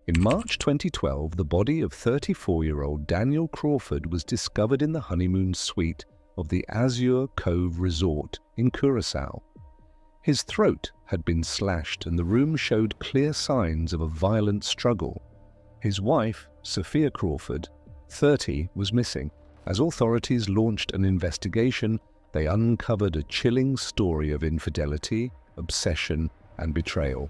In March 2012, the body of 34-year-old Daniel Crawford was discovered in the honeymoon suite of the Azure Cove Resort in Curaçao. His throat had been slashed and the room showed clear signs of a violent struggle. His wife, Sophia Crawford, 30, was missing. As authorities launched an investigation, they uncovered a chilling story of infidelity, obsession, and betrayal.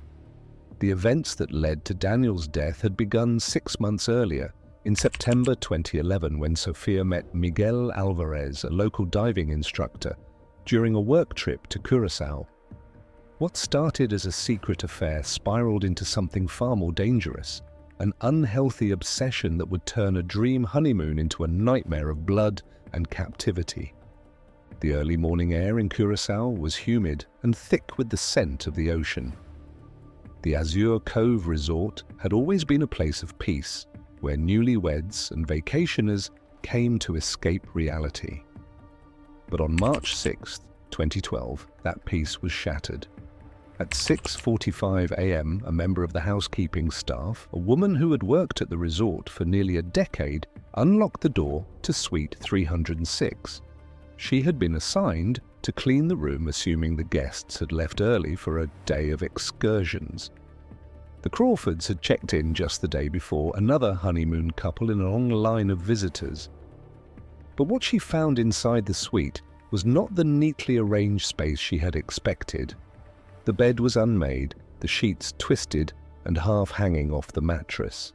The events that led to Daniel's death had begun 6 months earlier, in September 2011, when Sophia met Miguel Alvarez, a local diving instructor, during a work trip to Curaçao. What started as a secret affair spiraled into something far more dangerous, an unhealthy obsession that would turn a dream honeymoon into a nightmare of blood and captivity. The early morning air in Curaçao was humid and thick with the scent of the ocean. The Azure Cove Resort had always been a place of peace, where newlyweds and vacationers came to escape reality. But on March 6, 2012, that peace was shattered. At 6:45 a.m., a member of the housekeeping staff, a woman who had worked at the resort for nearly a decade, unlocked the door to Suite 306. She had been assigned to clean the room, assuming the guests had left early for a day of excursions. The Crawfords had checked in just the day before, another honeymoon couple in a long line of visitors. But what she found inside the suite was not the neatly arranged space she had expected. The bed was unmade, the sheets twisted and half hanging off the mattress.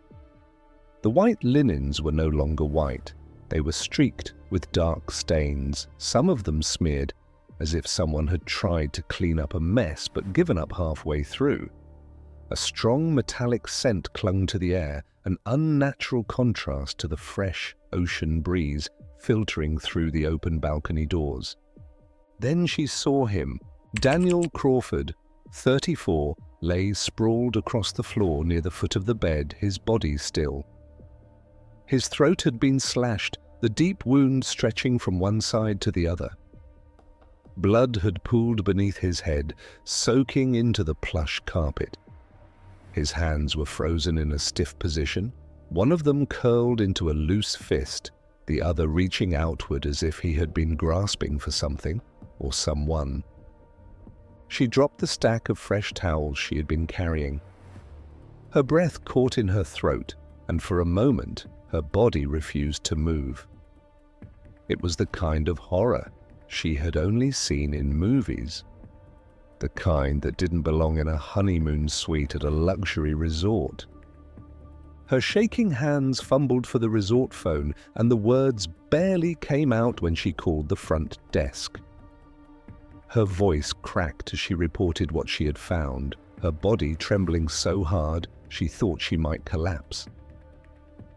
The white linens were no longer white. They were streaked with dark stains, some of them smeared, as if someone had tried to clean up a mess but given up halfway through. A strong metallic scent clung to the air, an unnatural contrast to the fresh ocean breeze filtering through the open balcony doors. Then she saw him. Daniel Crawford, 34, lay sprawled across the floor near the foot of the bed, his body still. His throat had been slashed, the deep wound stretching from one side to the other. Blood had pooled beneath his head, soaking into the plush carpet. His hands were frozen in a stiff position, one of them curled into a loose fist, the other reaching outward as if he had been grasping for something or someone. She dropped the stack of fresh towels she had been carrying. Her breath caught in her throat, and for a moment her body refused to move. It was the kind of horror she had only seen in movies, the kind that didn't belong in a honeymoon suite at a luxury resort. Her shaking hands fumbled for the resort phone, and the words barely came out when she called the front desk. Her voice cracked as she reported what she had found, her body trembling so hard she thought she might collapse.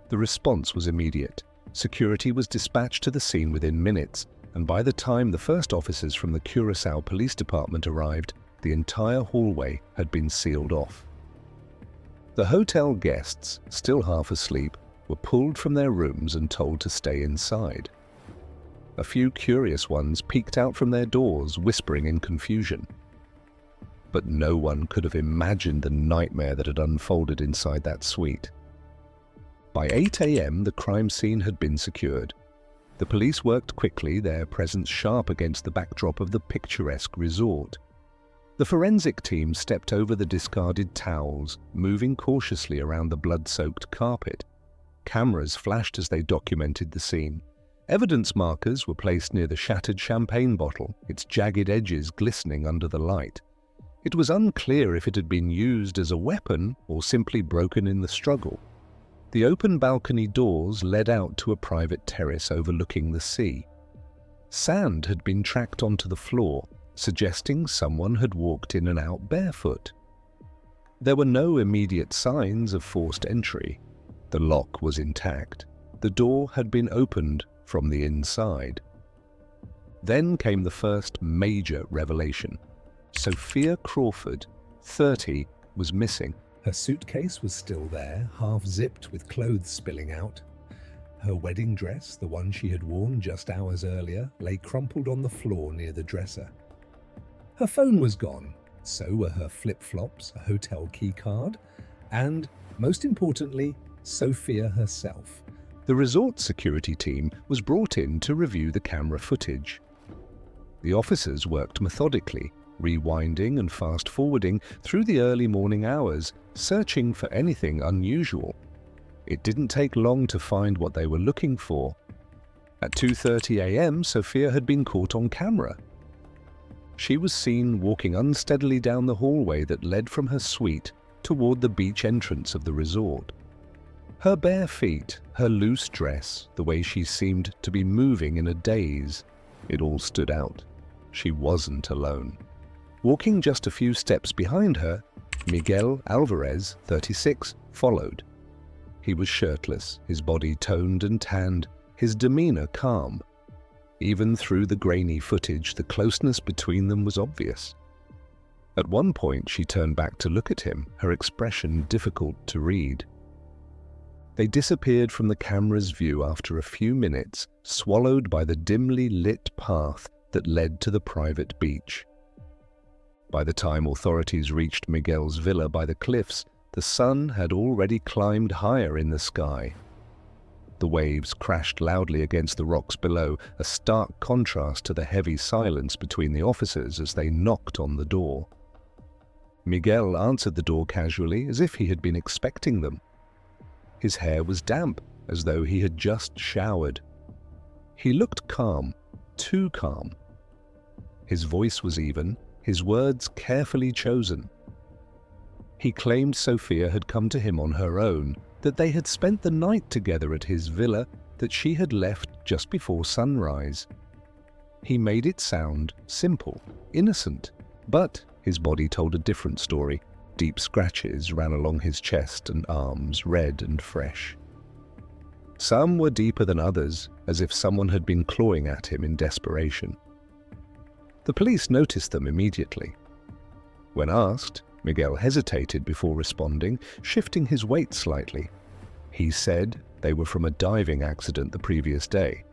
The response was immediate. Security was dispatched to the scene within minutes, and by the time the first officers from the Curaçao Police Department arrived, the entire hallway had been sealed off. The hotel guests, still half asleep, were pulled from their rooms and told to stay inside. A few curious ones peeked out from their doors, whispering in confusion. But no one could have imagined the nightmare that had unfolded inside that suite. By 8 a.m., the crime scene had been secured. The police worked quickly, their presence sharp against the backdrop of the picturesque resort. The forensic team stepped over the discarded towels, moving cautiously around the blood-soaked carpet. Cameras flashed as they documented the scene. Evidence markers were placed near the shattered champagne bottle, its jagged edges glistening under the light. It was unclear if it had been used as a weapon or simply broken in the struggle. The open balcony doors led out to a private terrace overlooking the sea. Sand had been tracked onto the floor, suggesting someone had walked in and out barefoot. There were no immediate signs of forced entry. The lock was intact. The door had been opened from the inside. Then came the first major revelation. Sophia Crawford, 30, was missing. Her suitcase was still there, half-zipped with clothes spilling out. Her wedding dress, the one she had worn just hours earlier, lay crumpled on the floor near the dresser. Her phone was gone, so were her flip-flops, a hotel key card, and, most importantly, Sophia herself. The resort security team was brought in to review the camera footage. The officers worked methodically, rewinding and fast-forwarding through the early morning hours, searching for anything unusual. It didn't take long to find what they were looking for. At 2:30 a.m., Sophia had been caught on camera. She was seen walking unsteadily down the hallway that led from her suite toward the beach entrance of the resort. Her bare feet, her loose dress, the way she seemed to be moving in a daze, it all stood out. She wasn't alone. Walking just a few steps behind her, Miguel Alvarez, 36, followed. He was shirtless, his body toned and tanned, his demeanor calm. Even through the grainy footage, the closeness between them was obvious. At one point, she turned back to look at him, her expression difficult to read. They disappeared from the camera's view after a few minutes, swallowed by the dimly lit path that led to the private beach. By the time authorities reached Miguel's villa by the cliffs, the sun had already climbed higher in the sky. The waves crashed loudly against the rocks below, a stark contrast to the heavy silence between the officers as they knocked on the door. Miguel answered the door casually, as if he had been expecting them. His hair was damp, as though he had just showered. He looked calm, too calm. His voice was even, his words carefully chosen. He claimed Sophia had come to him on her own, that they had spent the night together at his villa, that she had left just before sunrise. He made it sound simple, innocent, but his body told a different story. Deep scratches ran along his chest and arms, red and fresh. Some were deeper than others, as if someone had been clawing at him in desperation. The police noticed them immediately. When asked, Miguel hesitated before responding, shifting his weight slightly. He said they were from a diving accident the previous day,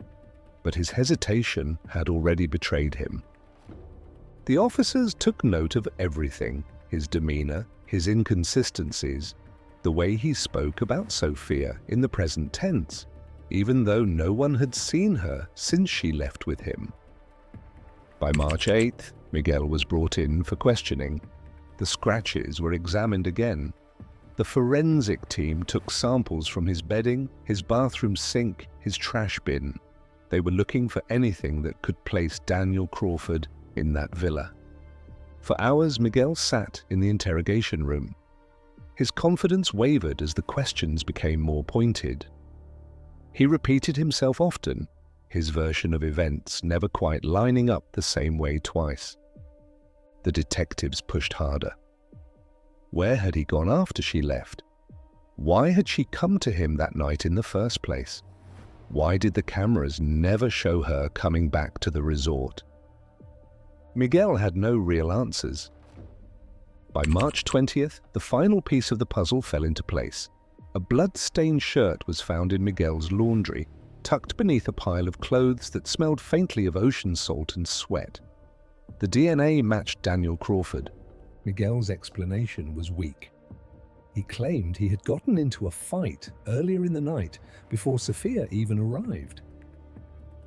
but his hesitation had already betrayed him. The officers took note of everything: his demeanor, his inconsistencies, the way he spoke about Sophia in the present tense, even though no one had seen her since she left with him. By March 8th, Miguel was brought in for questioning. The scratches were examined again. The forensic team took samples from his bedding, his bathroom sink, his trash bin. They were looking for anything that could place Daniel Crawford in that villa. For hours, Miguel sat in the interrogation room. His confidence wavered as the questions became more pointed. He repeated himself often, his version of events never quite lining up the same way twice. The detectives pushed harder. Where had he gone after she left? Why had she come to him that night in the first place? Why did the cameras never show her coming back to the resort? Miguel had no real answers. By March 20th, the final piece of the puzzle fell into place. A blood-stained shirt was found in Miguel's laundry, tucked beneath a pile of clothes that smelled faintly of ocean salt and sweat. The DNA matched Daniel Crawford. Miguel's explanation was weak. He claimed he had gotten into a fight earlier in the night before Sophia even arrived.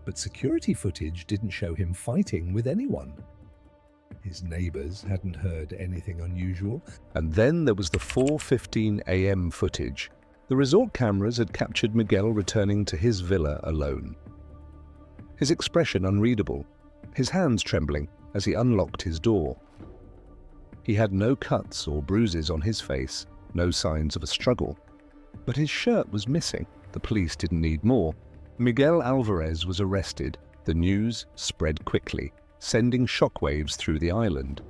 But security footage didn't show him fighting with anyone. His neighbors hadn't heard anything unusual. And then there was the 4:15 a.m. footage. The resort cameras had captured Miguel returning to his villa alone. His expression unreadable, his hands trembling as he unlocked his door. He had no cuts or bruises on his face, no signs of a struggle. But his shirt was missing. The police didn't need more. Miguel Alvarez was arrested. The news spread quickly, sending shockwaves through the island.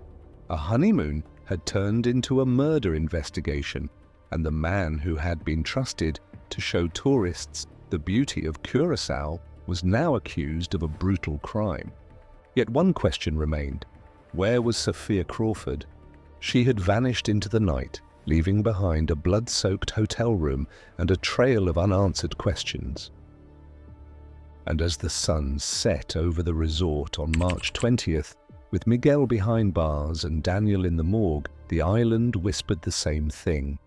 A honeymoon had turned into a murder investigation, and the man who had been trusted to show tourists the beauty of Curaçao was now accused of a brutal crime. Yet one question remained. Where was Sophia Crawford? She had vanished into the night, leaving behind a blood-soaked hotel room and a trail of unanswered questions. And as the sun set over the resort on March 20th, with Miguel behind bars and Daniel in the morgue, the island whispered the same thing.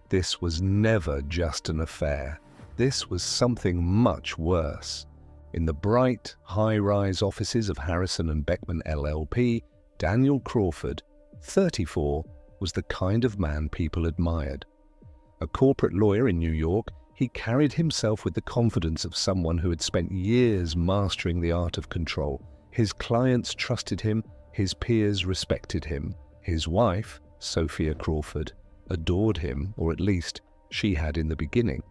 This was never just an affair. This was something much worse. In the bright, high-rise offices of Harrison and Beckman LLP, Daniel Crawford, 34, was the kind of man people admired. A corporate lawyer in New York, he carried himself with the confidence of someone who had spent years mastering the art of control. His clients trusted him, his peers respected him. His wife, Sophia Crawford, adored him, or at least she had in the beginning.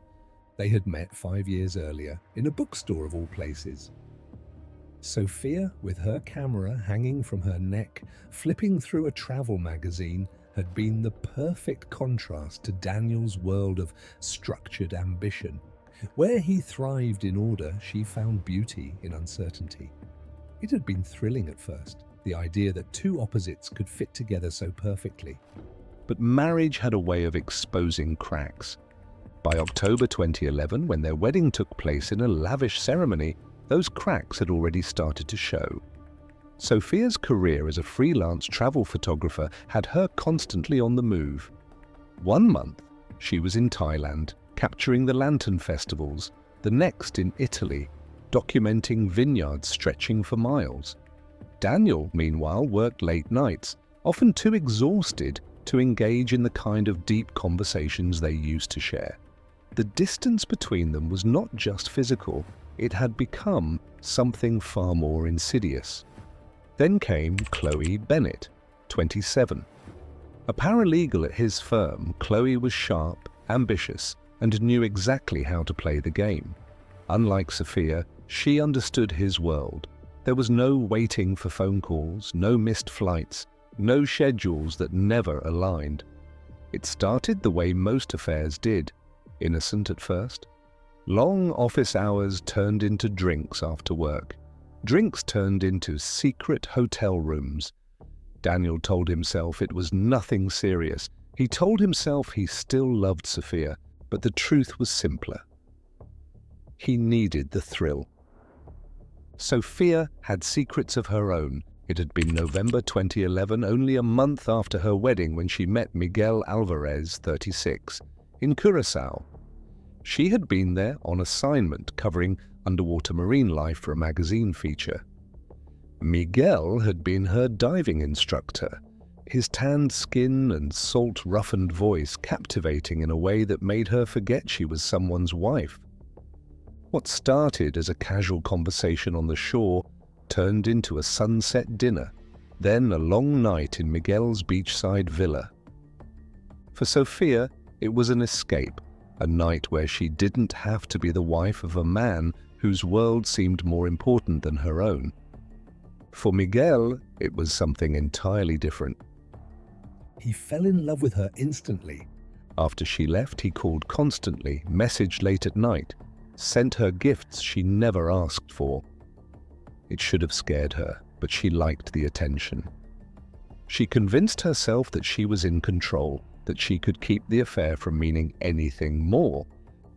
They had met 5 years earlier, in a bookstore of all places. Sophia, with her camera hanging from her neck, flipping through a travel magazine, had been the perfect contrast to Daniel's world of structured ambition. Where he thrived in order, she found beauty in uncertainty. It had been thrilling at first, the idea that two opposites could fit together so perfectly. But marriage had a way of exposing cracks. By October 2011, when their wedding took place in a lavish ceremony, those cracks had already started to show. Sophia's career as a freelance travel photographer had her constantly on the move. 1 month, she was in Thailand, capturing the lantern festivals, the next in Italy, documenting vineyards stretching for miles. Daniel, meanwhile, worked late nights, often too exhausted to engage in the kind of deep conversations they used to share. The distance between them was not just physical, it had become something far more insidious. Then came Chloe Bennett, 27. A paralegal at his firm, Chloe was sharp, ambitious, and knew exactly how to play the game. Unlike Sophia, she understood his world. There was no waiting for phone calls, no missed flights, no schedules that never aligned. It started the way most affairs did, innocent at first. Long office hours turned into drinks after work. Drinks turned into secret hotel rooms. Daniel told himself it was nothing serious. He told himself he still loved Sophia, but the truth was simpler. He needed the thrill. Sophia had secrets of her own. It had been November 2011, only a month after her wedding, when she met Miguel Alvarez, 36, in Curaçao. She had been there on assignment covering underwater marine life for a magazine feature. Miguel had been her diving instructor, his tanned skin and salt-roughened voice captivating in a way that made her forget she was someone's wife. What started as a casual conversation on the shore turned into a sunset dinner, then a long night in Miguel's beachside villa. For Sophia, it was an escape, a night where she didn't have to be the wife of a man whose world seemed more important than her own. For Miguel, it was something entirely different. He fell in love with her instantly. After she left, he called constantly, messaged late at night, sent her gifts she never asked for. It should have scared her, but she liked the attention. She convinced herself that she was in control, that she could keep the affair from meaning anything more.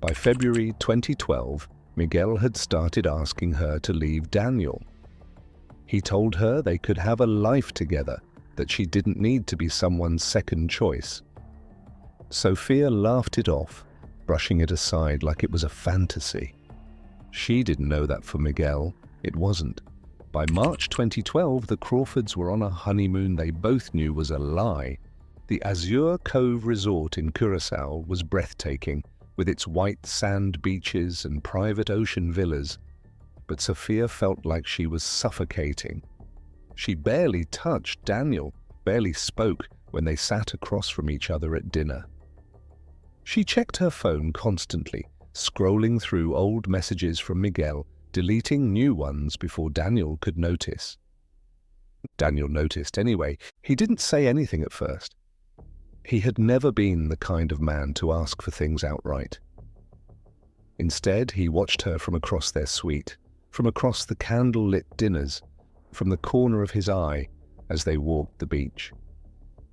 By February 2012, Miguel had started asking her to leave Daniel. He told her they could have a life together, that she didn't need to be someone's second choice. Sophia laughed it off, brushing it aside like it was a fantasy. She didn't know that for Miguel, it wasn't. By March 2012, the Crawfords were on a honeymoon they both knew was a lie. The Azure Cove Resort in Curaçao was breathtaking, with its white sand beaches and private ocean villas. But Sophia felt like she was suffocating. She barely touched Daniel, barely spoke when they sat across from each other at dinner. She checked her phone constantly, scrolling through old messages from Miguel, deleting new ones before Daniel could notice. Daniel noticed anyway. He didn't say anything at first. He had never been the kind of man to ask for things outright. Instead, he watched her from across their suite, from across the candle-lit dinners, from the corner of his eye as they walked the beach.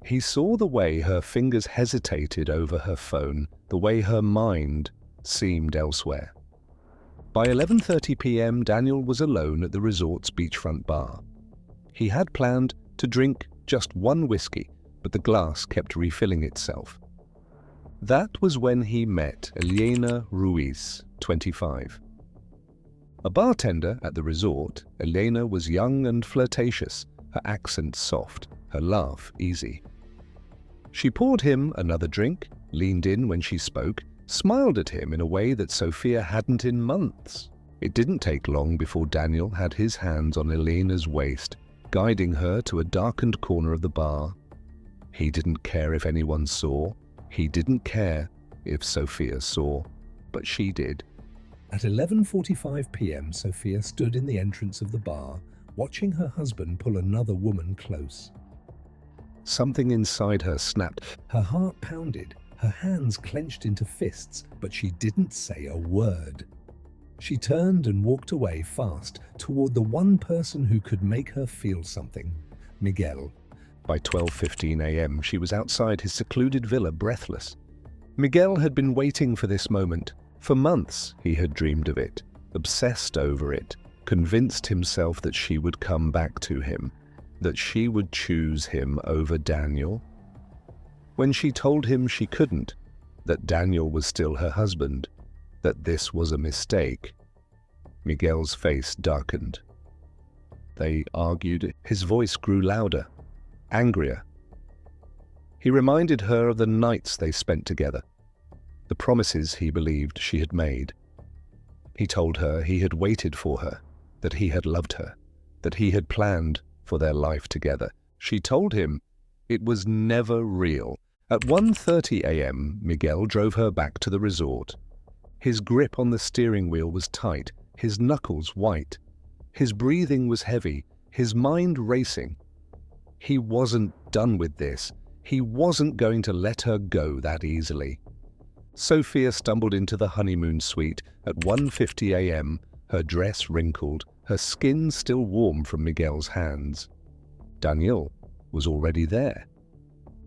He saw the way her fingers hesitated over her phone, the way her mind seemed elsewhere. By 11:30 p.m., Daniel was alone at the resort's beachfront bar. He had planned to drink just one whiskey, but the glass kept refilling itself. That was when he met Elena Ruiz, 25. A bartender at the resort, Elena was young and flirtatious, her accent soft, her laugh easy. She poured him another drink, leaned in when she spoke, smiled at him in a way that Sophia hadn't in months. It didn't take long before Daniel had his hands on Elena's waist, guiding her to a darkened corner of the bar. He didn't care if anyone saw. He didn't care if Sophia saw, but she did. At 11:45 p.m., Sophia stood in the entrance of the bar, watching her husband pull another woman close. Something inside her snapped. Her heart pounded, her hands clenched into fists, but she didn't say a word. She turned and walked away fast toward the one person who could make her feel something, Miguel. By 12:15 a.m., she was outside his secluded villa, breathless. Miguel had been waiting for this moment. For months he had dreamed of it, obsessed over it, convinced himself that she would come back to him, that she would choose him over Daniel. When she told him she couldn't, that Daniel was still her husband, that this was a mistake, Miguel's face darkened. They argued. His voice grew louder, angrier. He reminded her of the nights they spent together, the promises he believed she had made. He told her he had waited for her, that he had loved her, that he had planned for their life together. She told him it was never real. At 1:30 a.m., Miguel drove her back to the resort. His grip on the steering wheel was tight, his knuckles white. His breathing was heavy, his mind racing. He wasn't done with this. He wasn't going to let her go that easily. Sophia stumbled into the honeymoon suite at 1:50 a.m., her dress wrinkled, her skin still warm from Miguel's hands. Daniel was already there.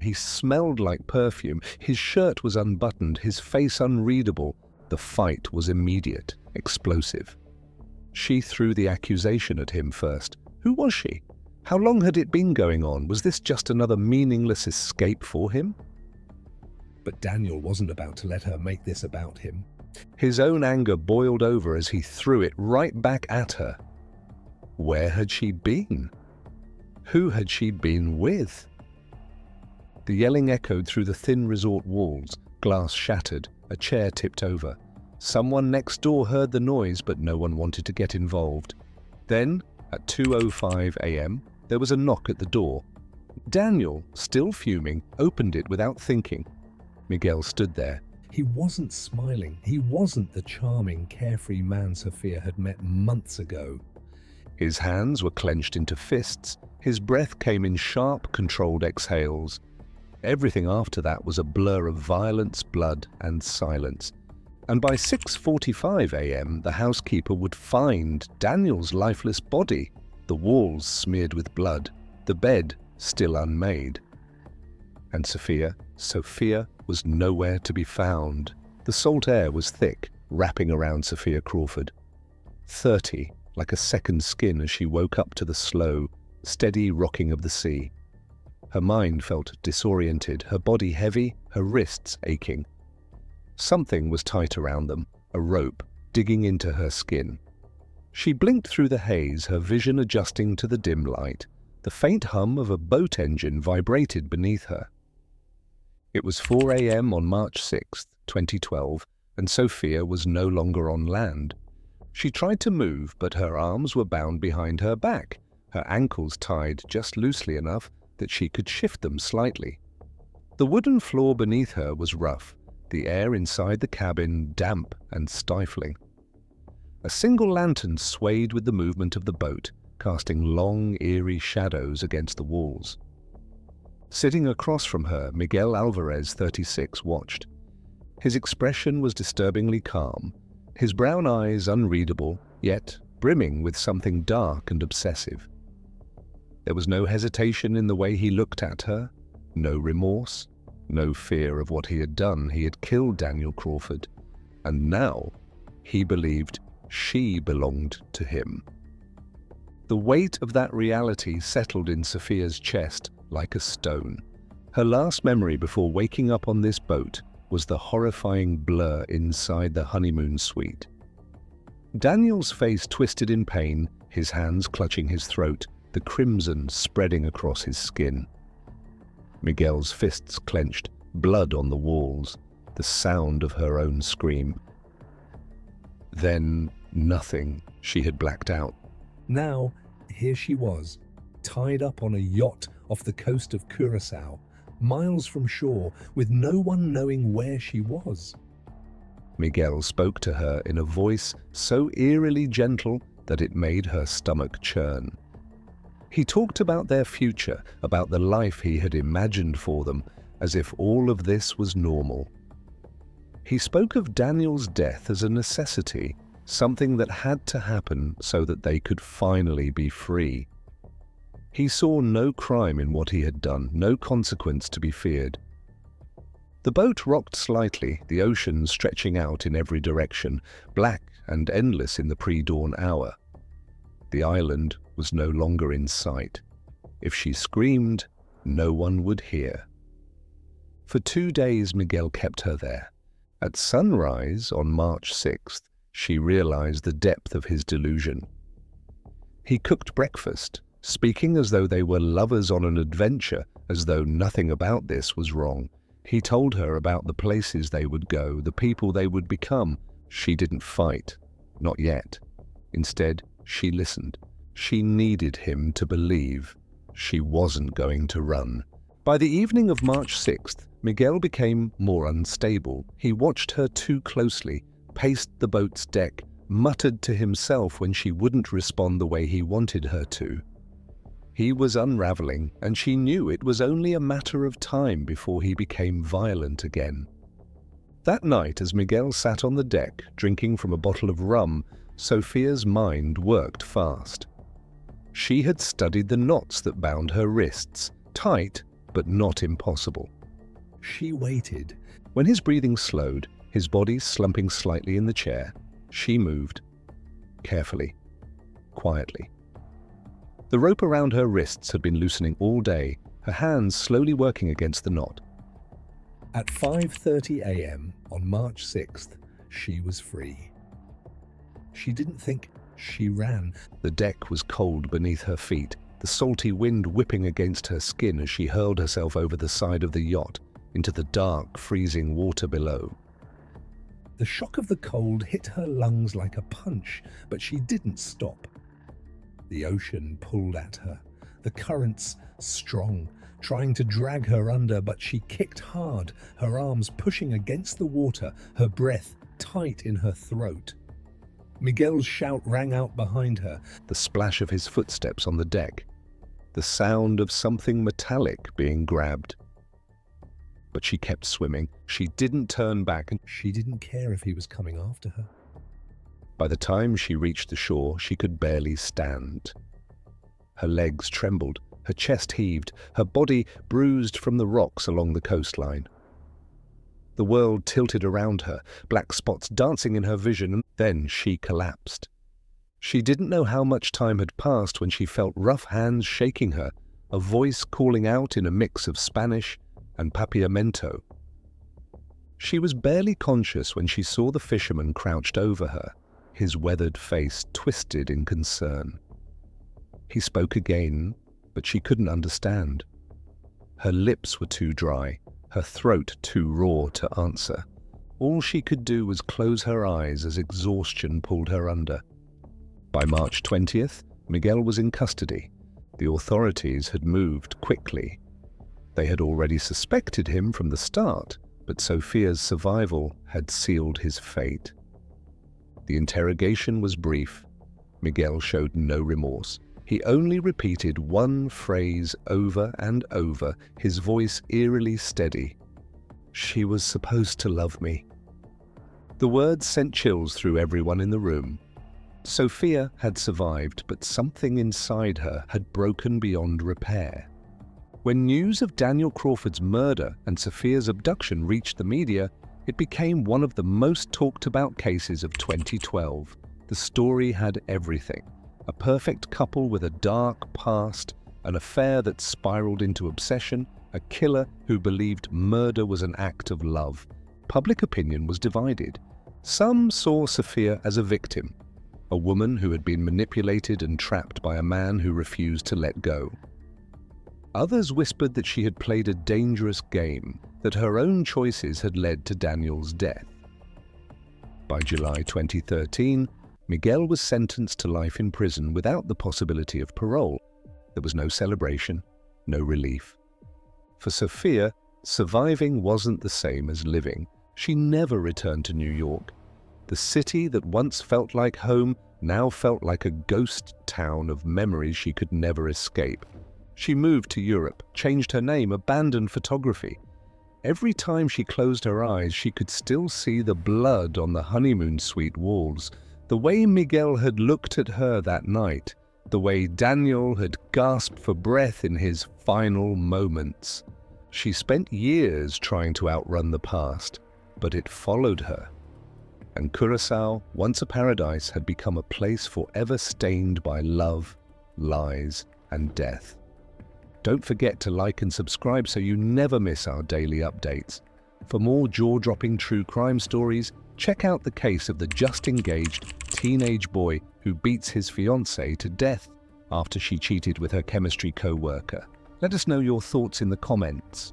He smelled like perfume, his shirt was unbuttoned, his face unreadable. The fight was immediate, explosive. She threw the accusation at him first. Who was she? How long had it been going on? Was this just another meaningless escape for him? But Daniel wasn't about to let her make this about him. His own anger boiled over as he threw it right back at her. Where had she been? Who had she been with? The yelling echoed through the thin resort walls, glass shattered, a chair tipped over. Someone next door heard the noise, but no one wanted to get involved. Then, at 2:05 a.m., there was a knock at the door. Daniel, still fuming, opened it without thinking. Miguel stood there. He wasn't smiling. He wasn't the charming, carefree man Sophia had met months ago. His hands were clenched into fists. His breath came in sharp, controlled exhales. Everything after that was a blur of violence, blood, and silence. And by 6:45 a.m., the housekeeper would find Daniel's lifeless body, the walls smeared with blood, the bed still unmade. And Sophia was nowhere to be found. The salt air was thick, wrapping around Sophia Crawford. 30, like a second skin as she woke up to the slow, steady rocking of the sea. Her mind felt disoriented, her body heavy, her wrists aching. Something was tight around them, a rope digging into her skin. She blinked through the haze, her vision adjusting to the dim light. The faint hum of a boat engine vibrated beneath her. It was 4 a.m. on March 6, 2012, and Sophia was no longer on land. She tried to move, but her arms were bound behind her back, her ankles tied just loosely enough that she could shift them slightly. The wooden floor beneath her was rough, the air inside the cabin damp and stifling. A single lantern swayed with the movement of the boat, casting long, eerie shadows against the walls. Sitting across from her, Miguel Alvarez, 36, watched. His expression was disturbingly calm, his brown eyes unreadable, yet brimming with something dark and obsessive. There was no hesitation in the way he looked at her, no remorse, no fear of what he had done. He had killed Daniel Crawford, and now he believed she belonged to him. The weight of that reality settled in Sophia's chest like a stone. Her last memory before waking up on this boat was the horrifying blur inside the honeymoon suite. Daniel's face twisted in pain, his hands clutching his throat, the crimson spreading across his skin. Miguel's fists clenched, blood on the walls, the sound of her own scream. Then nothing. She had blacked out. Now, here she was, tied up on a yacht off the coast of Curaçao, miles from shore, with no one knowing where she was. Miguel spoke to her in a voice so eerily gentle that it made her stomach churn. He talked about their future, about the life he had imagined for them, as if all of this was normal. He spoke of Daniel's death as a necessity, something that had to happen so that they could finally be free. He saw no crime in what he had done, no consequence to be feared. The boat rocked slightly, the ocean stretching out in every direction, black and endless in the pre-dawn hour. The island was no longer in sight. If she screamed, no one would hear. For 2 days Miguel kept her there. At sunrise on March 6th, she realized the depth of his delusion. He cooked breakfast, speaking as though they were lovers on an adventure, as though nothing about this was wrong. He told her about the places they would go, the people they would become. She didn't fight. Not yet. Instead, she listened. She needed him to believe. She wasn't going to run. By the evening of March 6th, Miguel became more unstable. He watched her too closely, paced the boat's deck, muttered to himself when she wouldn't respond the way he wanted her to. He was unraveling, and she knew it was only a matter of time before he became violent again. That night, as Miguel sat on the deck, drinking from a bottle of rum, Sophia's mind worked fast. She had studied the knots that bound her wrists, tight but not impossible. She waited. When his breathing slowed, his body slumping slightly in the chair, she moved, carefully, quietly. The rope around her wrists had been loosening all day, her hands slowly working against the knot. At 5:30 a.m. on March 6th, she was free. She didn't think, she ran. The deck was cold beneath her feet, the salty wind whipping against her skin as she hurled herself over the side of the yacht into the dark, freezing water below. The shock of the cold hit her lungs like a punch, but she didn't stop. The ocean pulled at her, the currents strong, trying to drag her under, but she kicked hard, her arms pushing against the water, her breath tight in her throat. Miguel's shout rang out behind her, the splash of his footsteps on the deck, the sound of something metallic being grabbed. But she kept swimming. She didn't turn back, and she didn't care if he was coming after her. By the time she reached the shore, she could barely stand. Her legs trembled, her chest heaved, her body bruised from the rocks along the coastline. The world tilted around her, black spots dancing in her vision, and then she collapsed. She didn't know how much time had passed when she felt rough hands shaking her, a voice calling out in a mix of Spanish and papiamento. She was barely conscious when she saw the fisherman crouched over her, his weathered face twisted in concern. He spoke again, but she couldn't understand. Her lips were too dry, her throat too raw to answer. All she could do was close her eyes as exhaustion pulled her under. By March 20th, Miguel was in custody. The authorities had moved quickly. They had already suspected him from the start, but Sophia's survival had sealed his fate. The interrogation was brief. Miguel showed no remorse. He only repeated one phrase over and over, his voice eerily steady. "She was supposed to love me." The words sent chills through everyone in the room. Sophia had survived, but something inside her had broken beyond repair. When news of Daniel Crawford's murder and Sophia's abduction reached the media, it became one of the most talked about cases of 2012. The story had everything. A perfect couple with a dark past, an affair that spiraled into obsession, a killer who believed murder was an act of love. public opinion was divided. Some saw Sophia as a victim, a woman who had been manipulated and trapped by a man who refused to let go. Others whispered that she had played a dangerous game, that her own choices had led to Daniel's death. By July 2013, Miguel was sentenced to life in prison without the possibility of parole. There was no celebration, no relief. For Sophia, surviving wasn't the same as living. She never returned to New York. The city that once felt like home now felt like a ghost town of memories she could never escape. She moved to Europe, changed her name, abandoned photography. Every time she closed her eyes, she could still see the blood on the honeymoon suite walls, the way Miguel had looked at her that night, the way Daniel had gasped for breath in his final moments. She spent years trying to outrun the past, but it followed her. And Curaçao, once a paradise, had become a place forever stained by love, lies, and death. Don't forget to like and subscribe so you never miss our daily updates. For more jaw-dropping true crime stories, check out the case of the just-engaged teenage boy who beats his fiancée to death after she cheated with her chemistry co-worker. Let us know your thoughts in the comments.